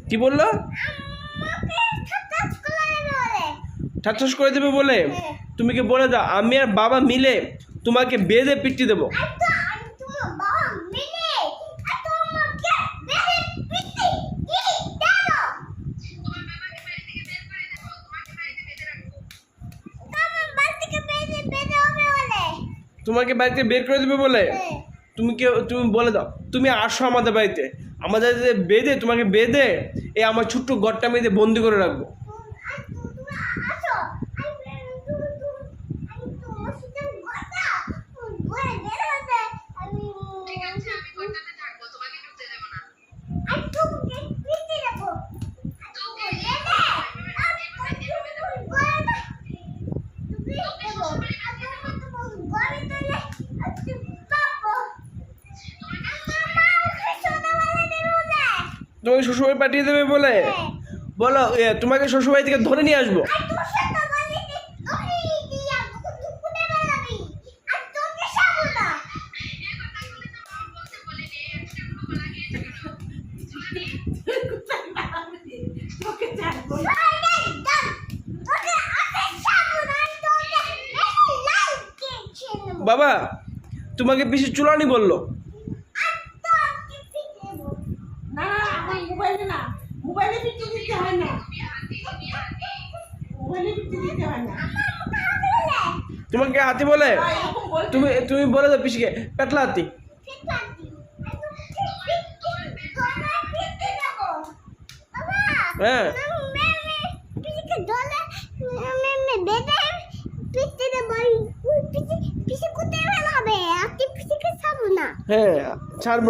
কি বললো? ঠাট্টাস করে দেবে বলে? তুমি কি বলে দাও আমি আর বাবা মিলে তোমাকে বেঁধে পিটি দেবো। তোমাকে বাড়িতে বের করে দেবে বলে? তুমি বলে দাও তুমি আসো আমাদের বাড়িতে, আমাদের বেঁধে তোমাকে বেঁধে এই আমার ছোট্ট ঘরটা মেয়েদের বন্দি করে রাখবো। তোমাকে শ্বশুরবাড়ি পাঠিয়ে দেবে বলে? বলো তোমাকে শ্বশুরবাড়ি থেকে ধরে নিয়ে আসবো। বাবা তোমাকে পিসি চুলানি বললো। তোমাকে হাতি বলে? তুমি বলে দাও পিসিকে পেটলা হাতি। হ্যাঁ হ্যাঁ ছাড়বো।